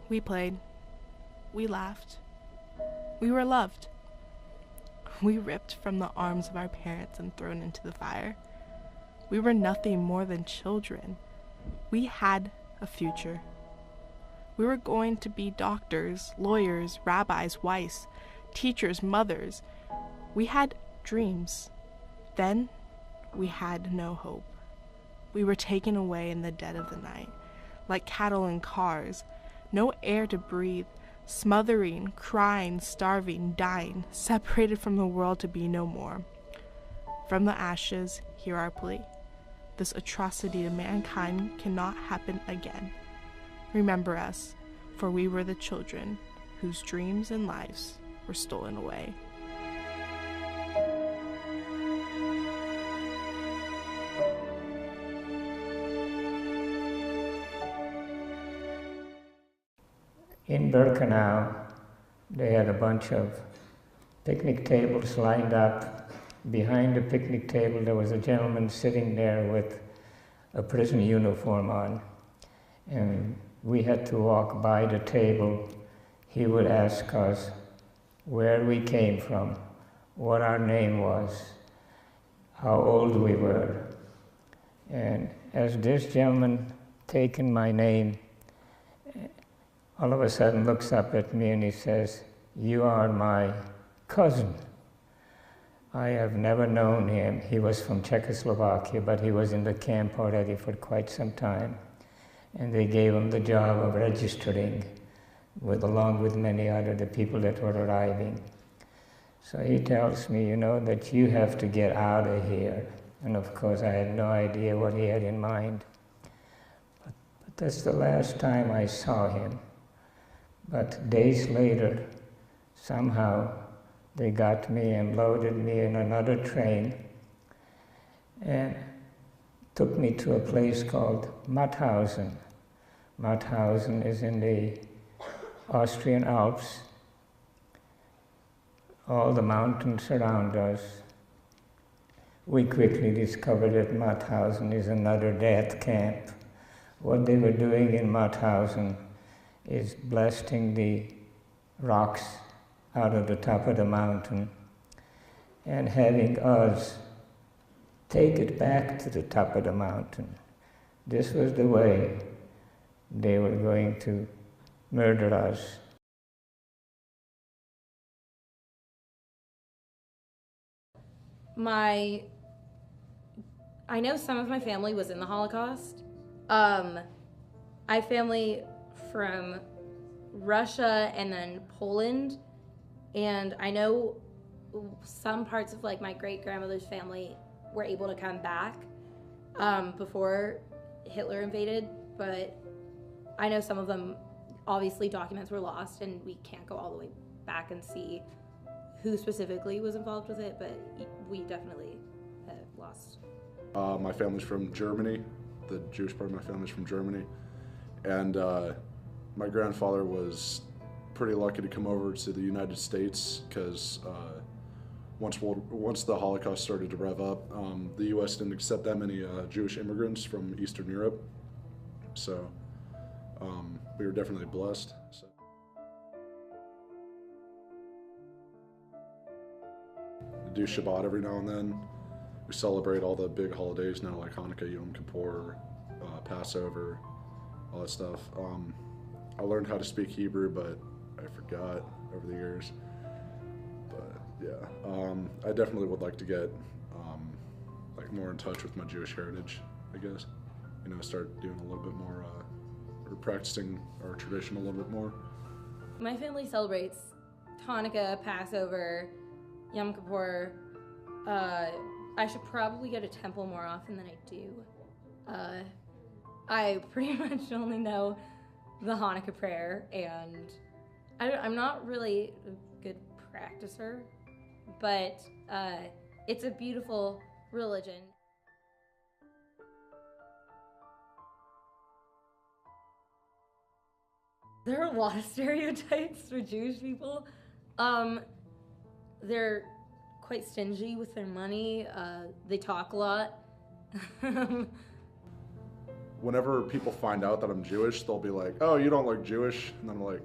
We played. We laughed. We were loved. We ripped from the arms of our parents and thrown into the fire. We were nothing more than children. We had a future. We were going to be doctors, lawyers, rabbis, wives, teachers, mothers. We had dreams. Then we had no hope. We were taken away in the dead of the night, like cattle in cars, no air to breathe, smothering, crying, starving, dying, separated from the world to be no more. From the ashes, hear our plea. This atrocity to mankind cannot happen again. Remember us, for we were the children whose dreams and lives were stolen away. In Birkenau, they had a bunch of picnic tables lined up. Behind the picnic table, there was a gentleman sitting there with a prison uniform on. And we had to walk by the table. He would ask us where we came from, what our name was, how old we were. And as this gentleman taken my name, all of a sudden looks up at me and he says, "You are my cousin." I have never known him. He was from Czechoslovakia, but he was in the camp already for quite some time. And they gave him the job of registering along with many other the people that were arriving. So he tells me, that you have to get out of here. And of course I had no idea what he had in mind. But that's the last time I saw him. But days later, somehow they got me and loaded me in another train and took me to a place called Mauthausen. Mauthausen is in the Austrian Alps. All the mountains surround us. We quickly discovered that Mauthausen is another death camp. What they were doing in Mauthausen is blasting the rocks out of the top of the mountain and having us take it back to the top of the mountain. This was the way they were going to murder us. I know some of my family was in the Holocaust. I have family from Russia and then Poland, and I know some parts of my great-grandmother's family were able to come back before Hitler invaded, but I know some of them, obviously documents were lost and we can't go all the way back and see who specifically was involved with it, but we definitely have lost. My family's from Germany. The Jewish part of my family's from Germany. And my grandfather was pretty lucky to come over to the United States because once the Holocaust started to rev up, the U.S. didn't accept that many Jewish immigrants from Eastern Europe. So we were definitely blessed. So. We do Shabbat every now and then. We celebrate all the big holidays now, like Hanukkah, Yom Kippur, Passover, all that stuff. I learned how to speak Hebrew, but I forgot over the years. But yeah, I definitely would like to get more in touch with my Jewish heritage, I guess. Start doing a little bit more, or practicing our tradition a little bit more. My family celebrates Hanukkah, Passover, Yom Kippur. I should probably go to temple more often than I do. I pretty much only know the Hanukkah prayer, and I'm not really a good practicer, but it's a beautiful religion. There are a lot of stereotypes for Jewish people. They're quite stingy with their money. They talk a lot. whenever people find out that I'm Jewish, they'll be like, "Oh, you don't look Jewish," and I'm like,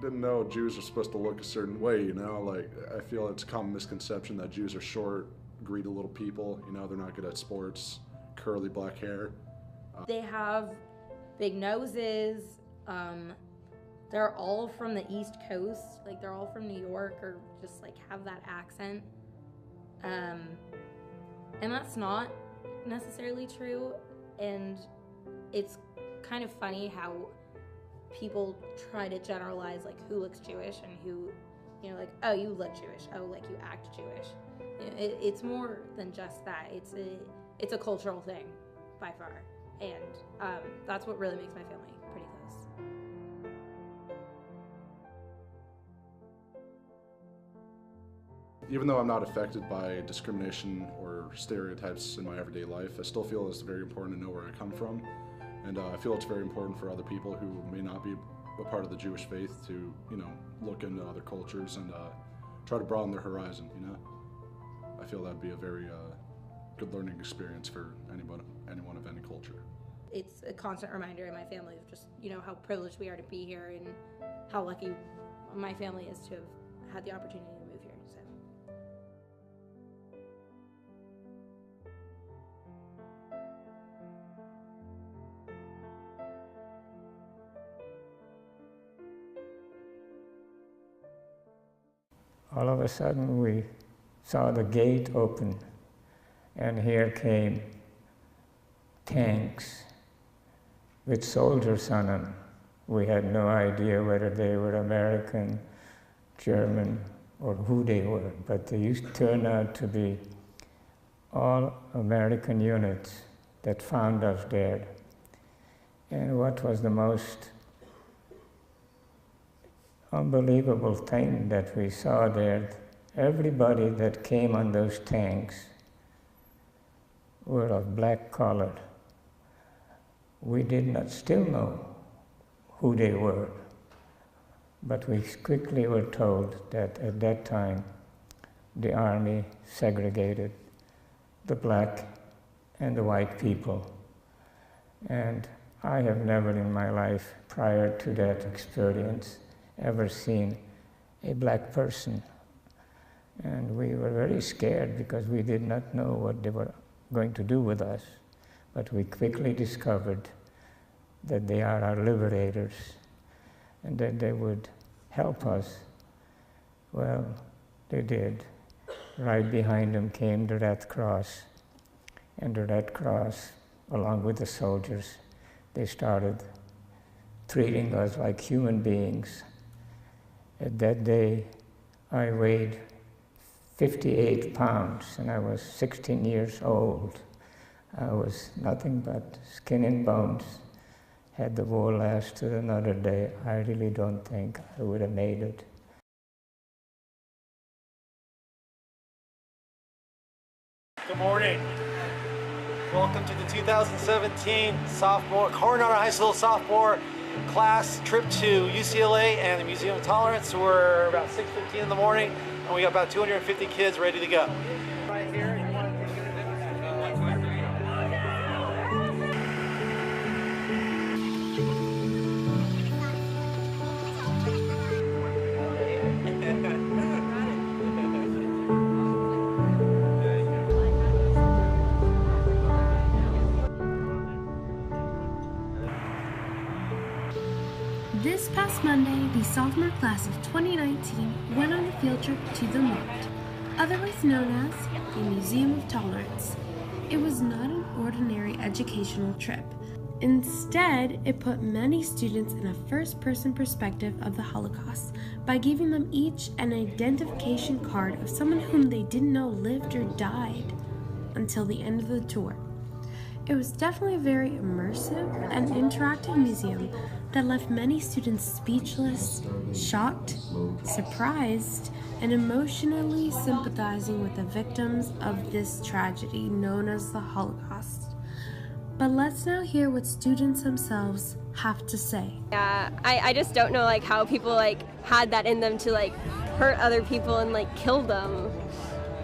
"Didn't know Jews are supposed to look a certain way," you know? Like, I feel it's a common misconception that Jews are short, greedy little people, you know, they're not good at sports, curly black hair. They have big noses. They're all from the East Coast. Like, they're all from New York or just like have that accent. And that's not necessarily true. And it's kind of funny how people try to generalize like who looks Jewish and who, you know, like, oh, you look Jewish. Oh, like you act Jewish. You know, it's more than just that. It's a cultural thing by far. And that's what really makes my family pretty close. Even though I'm not affected by discrimination or stereotypes in my everyday life, I still feel it's very important to know where I come from. And I feel it's very important for other people who may not be a part of the Jewish faith to, you know, look into other cultures and try to broaden their horizon, you know? I feel that'd be a very good learning experience for anyone of any culture. It's a constant reminder in my family of just, you know, how privileged we are to be here and how lucky my family is to have had the opportunity to move here. So. All of a sudden we saw the gate open, and here came tanks with soldiers on them. We had no idea whether they were American, German, or who they were, but they turned out to be all American units that found us there. And what was the most unbelievable thing that we saw there, everybody that came on those tanks were of black color. We did not still know who they were, but we quickly were told that at that time the army segregated the black and the white people. And I have never in my life prior to that experience ever seen a black person. And we were very scared because we did not know what they were going to do with us. But we quickly discovered that they are our liberators and that they would help us. Well, they did. Right behind them came the Red Cross. And the Red Cross, along with the soldiers, they started treating us like human beings. At that day, I weighed 58 pounds, and I was 16 years old. I was nothing but skin and bones. Had the war lasted another day, I really don't think I would have made it. Good morning. Welcome to the 2017 Coronado High School sophomore class trip to UCLA and the Museum of Tolerance. We're about 6:15 in the morning, and we got about 250 kids ready to go. Right here. This past Monday, the sophomore class of 2019 went on a field trip to the MOT, otherwise known as the Museum of Tolerance. It was not an ordinary educational trip. Instead, it put many students in a first-person perspective of the Holocaust by giving them each an identification card of someone whom they didn't know lived or died until the end of the tour. It was definitely a very immersive and interactive museum that left many students speechless, shocked, surprised, and emotionally sympathizing with the victims of this tragedy known as the Holocaust. But let's now hear what students themselves have to say. Yeah, I just don't know like how people like had that in them to like hurt other people and like kill them.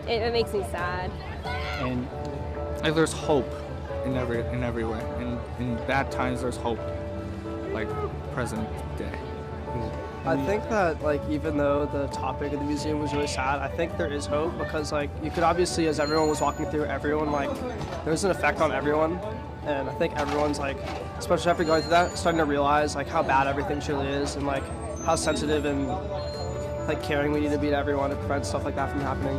It makes me sad. And like there's hope in every way, and in bad times there's hope, like present day. I think that, like, even though the topic of the museum was really sad, I think there is hope because, like, you could obviously, as everyone was walking through, everyone, like, there's an effect on everyone. And I think everyone's, like, especially after going through that, starting to realize, like, how bad everything truly is and, like, how sensitive and, like, caring we need to be to everyone to prevent stuff like that from happening.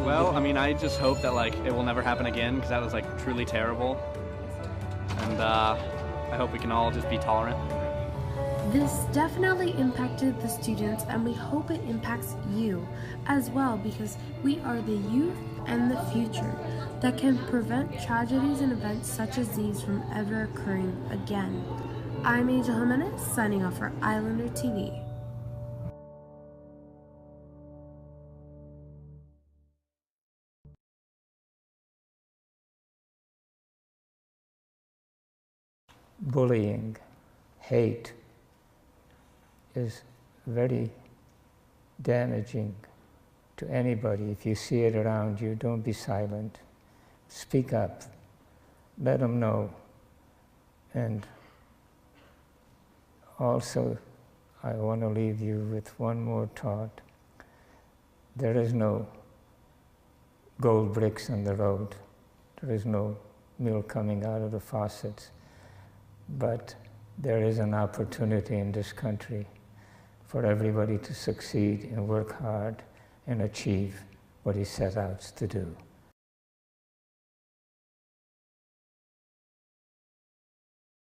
Well, I mean, I just hope that, like, it will never happen again because that was, like, truly terrible. And I hope we can all just be tolerant. This definitely impacted the students, and we hope it impacts you as well, because we are the youth and the future that can prevent tragedies and events such as these from ever occurring again. I'm Angel Jimenez, signing off for Islander TV. Bullying, hate is very damaging to anybody. If you see it around you, don't be silent. Speak up. Let them know. And also, I want to leave you with one more thought. There is no gold bricks on the road. There is no milk coming out of the faucets. But there is an opportunity in this country for everybody to succeed and work hard and achieve what he set out to do.